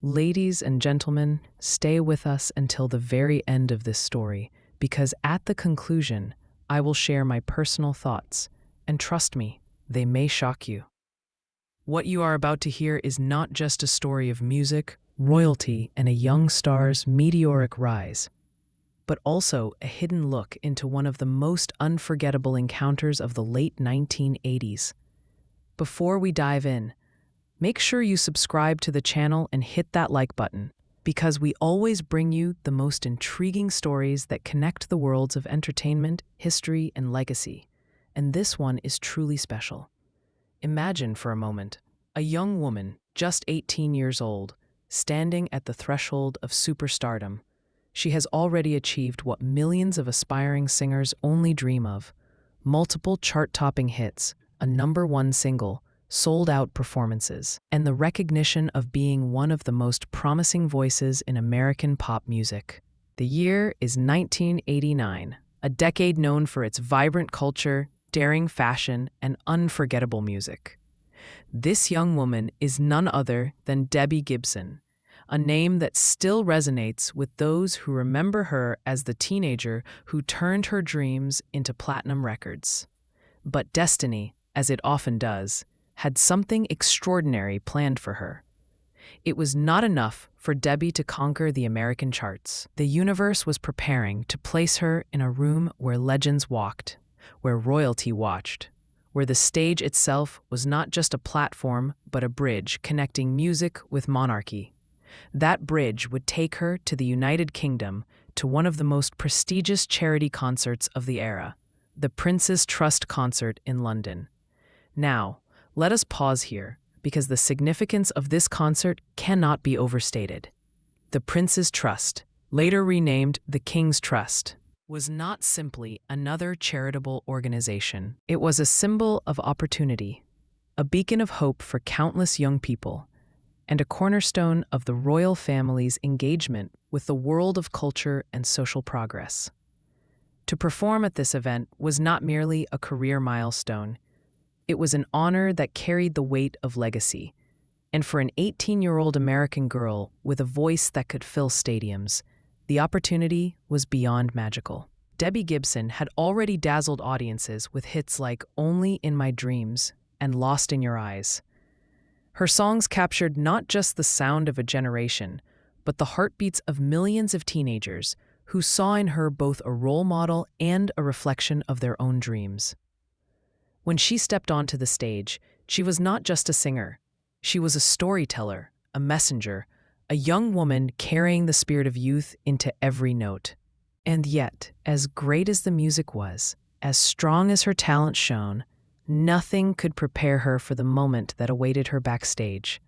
Ladies and gentlemen, stay with us until the very end of this story, because at the conclusion, I will share my personal thoughts, and trust me, they may shock you. What you are about to hear is not just a story of music, royalty, and a young star's meteoric rise, but also a hidden look into one of the most unforgettable encounters of the late 1980s. Before we dive in, make sure you subscribe to the channel and hit that like button, because we always bring you the most intriguing stories that connect the worlds of entertainment, history, and legacy. And this one is truly special. Imagine for a moment a young woman, just 18 years old, standing at the threshold of superstardom. She has already achieved what millions of aspiring singers only dream of: multiple chart-topping hits, a #1 single, sold-out performances, and the recognition of being one of the most promising voices in American pop music. The year is 1989, a decade known for its vibrant culture, daring fashion, and unforgettable music. This young woman is none other than Debbie Gibson, a name that still resonates with those who remember her as the teenager who turned her dreams into platinum records. But destiny, as it often does, had something extraordinary planned for her. It was not enough for Debbie to conquer the American charts. The universe was preparing to place her in a room where legends walked, where royalty watched, where the stage itself was not just a platform but a bridge connecting music with monarchy. That bridge would take her to the United Kingdom, to one of the most prestigious charity concerts of the era, the Prince's Trust Concert in London. Now, let us pause here, because the significance of this concert cannot be overstated. The Prince's Trust, later renamed the King's Trust, was not simply another charitable organization. It was a symbol of opportunity, a beacon of hope for countless young people, and a cornerstone of the royal family's engagement with the world of culture and social progress. To perform at this event was not merely a career milestone. It was an honor that carried the weight of legacy, and for an 18-year-old American girl with a voice that could fill stadiums, the opportunity was beyond magical. Debbie Gibson had already dazzled audiences with hits like "Only in My Dreams" and "Lost in Your Eyes." Her songs captured not just the sound of a generation, but the heartbeats of millions of teenagers who saw in her both a role model and a reflection of their own dreams. When she stepped onto the stage, she was not just a singer. She was a storyteller, a messenger, a young woman carrying the spirit of youth into every note. And yet, as great as the music was, as strong as her talent shone, nothing could prepare her for the moment that awaited her backstage: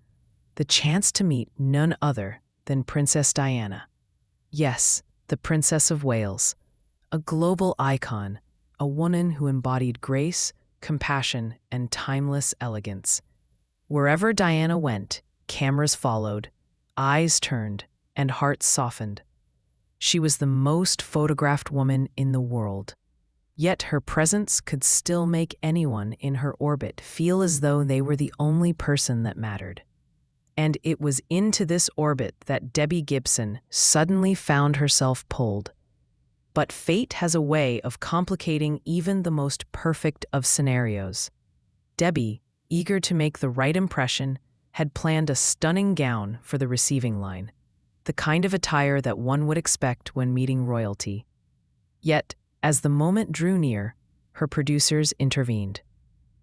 the chance to meet none other than Princess Diana. Yes, the Princess of Wales, a global icon, a woman who embodied grace, compassion, and timeless elegance. Wherever Diana went, cameras followed, eyes turned, and hearts softened. She was the most photographed woman in the world. Yet her presence could still make anyone in her orbit feel as though they were the only person that mattered. And it was into this orbit that Debbie Gibson suddenly found herself pulled. But fate has a way of complicating even the most perfect of scenarios. Debbie, eager to make the right impression, had planned a stunning gown for the receiving line, the kind of attire that one would expect when meeting royalty. Yet, as the moment drew near, her producers intervened.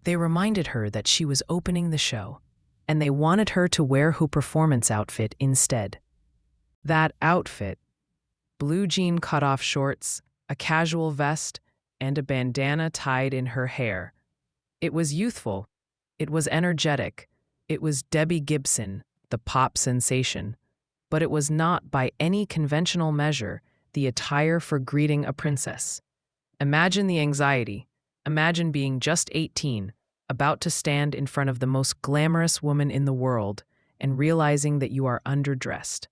They reminded her that she was opening the show, and they wanted her to wear her performance outfit instead. That outfit: blue jean cutoff shorts, a casual vest, and a bandana tied in her hair. It was youthful. It was energetic. It was Debbie Gibson, the pop sensation. But it was not, by any conventional measure, the attire for greeting a princess. Imagine the anxiety. Imagine being just 18, about to stand in front of the most glamorous woman in the world, and realizing that you are underdressed.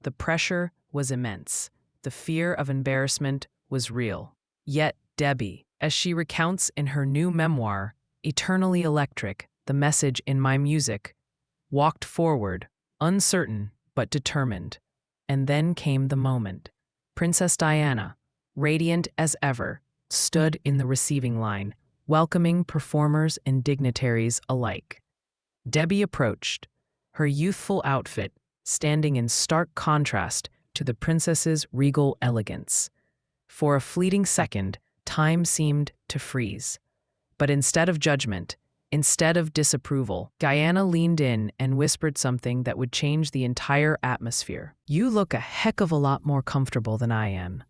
The pressure was immense. The fear of embarrassment was real. Yet Debbie, as she recounts in her new memoir, Eternally Electric: The Message in My Music, walked forward, uncertain, but determined. And then came the moment. Princess Diana, radiant as ever, stood in the receiving line, welcoming performers and dignitaries alike. Debbie approached, her youthful outfit standing in stark contrast to the princess's regal elegance. For a fleeting second, time seemed to freeze. But instead of judgment, instead of disapproval, Diana leaned in and whispered something that would change the entire atmosphere. "You look a heck of a lot more comfortable than I am."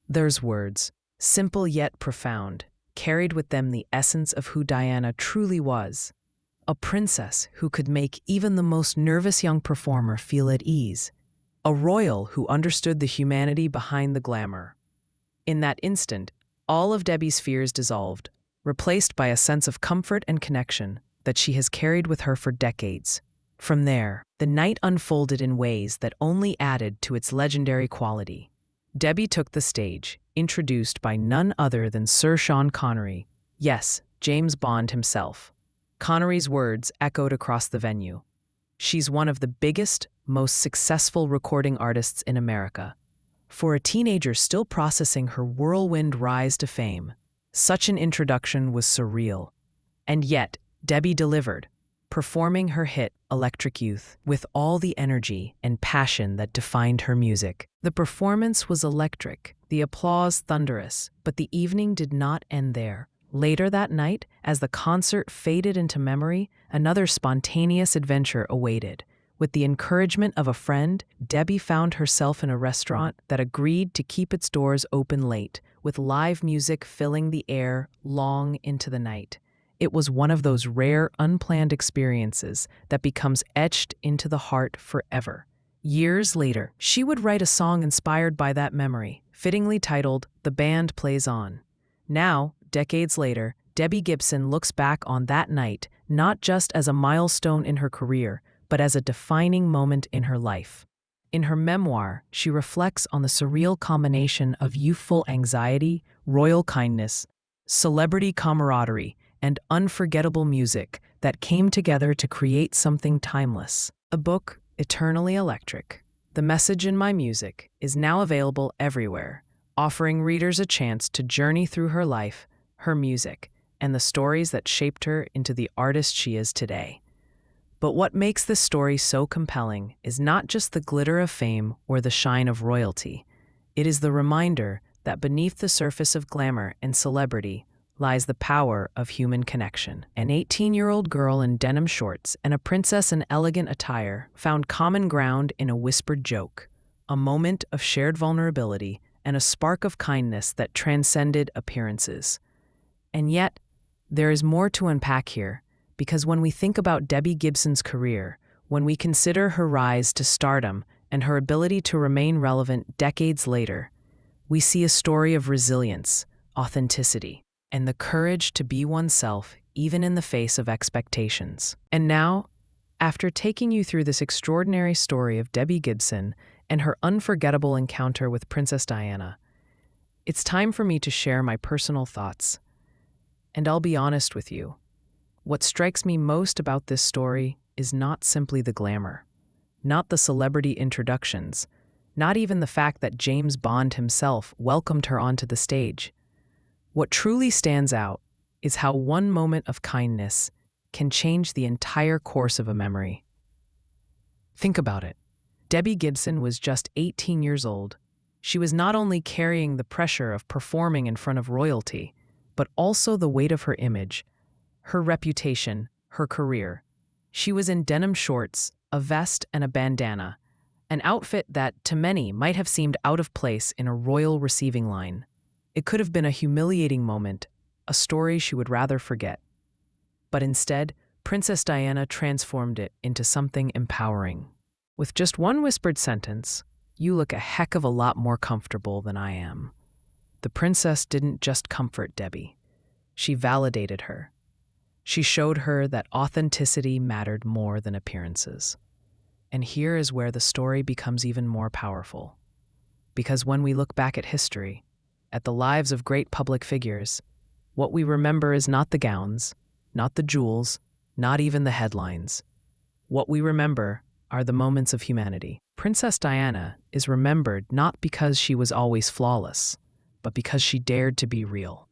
Those words, simple yet profound, carried with them the essence of who Diana truly was. A princess who could make even the most nervous young performer feel at ease. A royal who understood the humanity behind the glamour. In that instant, all of Debbie's fears dissolved, replaced by a sense of comfort and connection that she has carried with her for decades. From there, the night unfolded in ways that only added to its legendary quality. Debbie took the stage, introduced by none other than Sir Sean Connery, yes, James Bond himself. Connery's words echoed across the venue. "She's one of the biggest, most successful recording artists in America." For a teenager still processing her whirlwind rise to fame, such an introduction was surreal. And yet, Debbie delivered, performing her hit, Electric Youth, with all the energy and passion that defined her music. The performance was electric, the applause thunderous, but the evening did not end there. Later that night, as the concert faded into memory, another spontaneous adventure awaited. With the encouragement of a friend, Debbie found herself in a restaurant that agreed to keep its doors open late, with live music filling the air long into the night. It was one of those rare, unplanned experiences that becomes etched into the heart forever. Years later, she would write a song inspired by that memory, fittingly titled "The Band Plays On." Now, decades later, Debbie Gibson looks back on that night not just as a milestone in her career, but as a defining moment in her life. In her memoir, she reflects on the surreal combination of youthful anxiety, royal kindness, celebrity camaraderie, and unforgettable music that came together to create something timeless. The book, Eternally Electric, The Message in My Music, is now available everywhere, offering readers a chance to journey through her life, her music, and the stories that shaped her into the artist she is today. But what makes this story so compelling is not just the glitter of fame or the shine of royalty. It is the reminder that beneath the surface of glamour and celebrity lies the power of human connection. An 18-year-old girl in denim shorts and a princess in elegant attire found common ground in a whispered joke, a moment of shared vulnerability, and a spark of kindness that transcended appearances. And yet, there is more to unpack here. Because when we think about Debbie Gibson's career, when we consider her rise to stardom and her ability to remain relevant decades later, we see a story of resilience, authenticity, and the courage to be oneself even in the face of expectations. And now, after taking you through this extraordinary story of Debbie Gibson and her unforgettable encounter with Princess Diana, it's time for me to share my personal thoughts. And I'll be honest with you. What strikes me most about this story is not simply the glamour, not the celebrity introductions, not even the fact that James Bond himself welcomed her onto the stage. What truly stands out is how one moment of kindness can change the entire course of a memory. Think about it. Debbie Gibson was just 18 years old. She was not only carrying the pressure of performing in front of royalty, but also the weight of her image, her reputation, her career. She was in denim shorts, a vest, and a bandana, an outfit that, to many, might have seemed out of place in a royal receiving line. It could have been a humiliating moment, a story she would rather forget. But instead, Princess Diana transformed it into something empowering. With just one whispered sentence, "You look a heck of a lot more comfortable than I am." The princess didn't just comfort Debbie. She validated her. She showed her that authenticity mattered more than appearances. And here is where the story becomes even more powerful. Because when we look back at history, at the lives of great public figures, what we remember is not the gowns, not the jewels, not even the headlines. What we remember are the moments of humanity. Princess Diana is remembered not because she was always flawless, but because she dared to be real.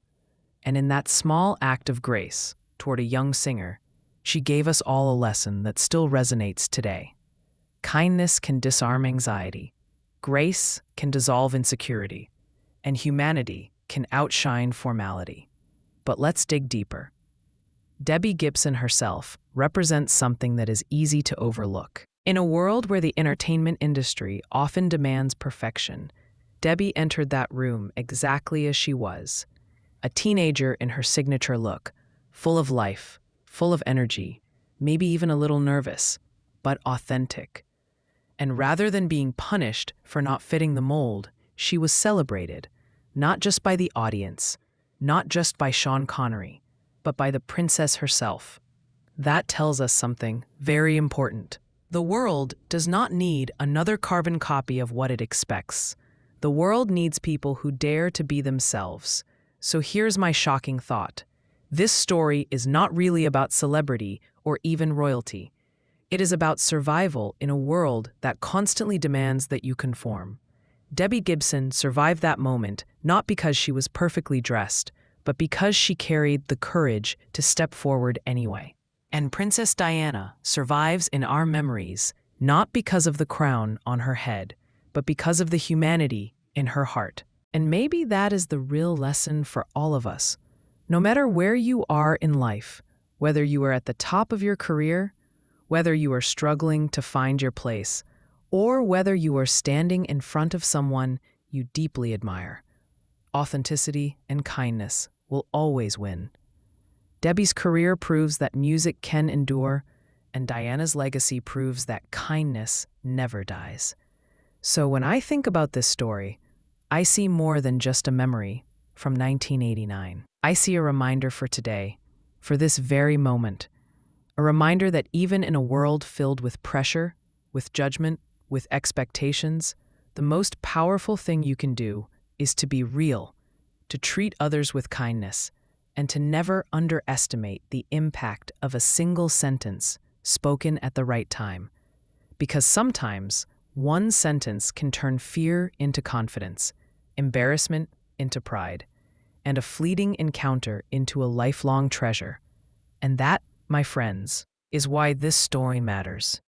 And in that small act of grace toward a young singer, she gave us all a lesson that still resonates today. Kindness can disarm anxiety, grace can dissolve insecurity, and humanity can outshine formality. But let's dig deeper. Debbie Gibson herself represents something that is easy to overlook. In a world where the entertainment industry often demands perfection, Debbie entered that room exactly as she was, a teenager in her signature look, full of life, full of energy, maybe even a little nervous, but authentic. And rather than being punished for not fitting the mold, she was celebrated, not just by the audience, not just by Sean Connery, but by the princess herself. That tells us something very important. The world does not need another carbon copy of what it expects. The world needs people who dare to be themselves. So here's my shocking thought. This story is not really about celebrity or even royalty. It is about survival in a world that constantly demands that you conform. Debbie Gibson survived that moment not because she was perfectly dressed, but because she carried the courage to step forward anyway. And Princess Diana survives in our memories not because of the crown on her head, but because of the humanity in her heart. And maybe that is the real lesson for all of us. No matter where you are in life, whether you are at the top of your career, whether you are struggling to find your place, or whether you are standing in front of someone you deeply admire, authenticity and kindness will always win. Debbie's career proves that music can endure, and Diana's legacy proves that kindness never dies. So when I think about this story, I see more than just a memory from 1989. I see a reminder for today, for this very moment, a reminder that even in a world filled with pressure, with judgment, with expectations, the most powerful thing you can do is to be real, to treat others with kindness, and to never underestimate the impact of a single sentence spoken at the right time. Because sometimes one sentence can turn fear into confidence, embarrassment into pride, and a fleeting encounter into a lifelong treasure. And that, my friends, is why this story matters.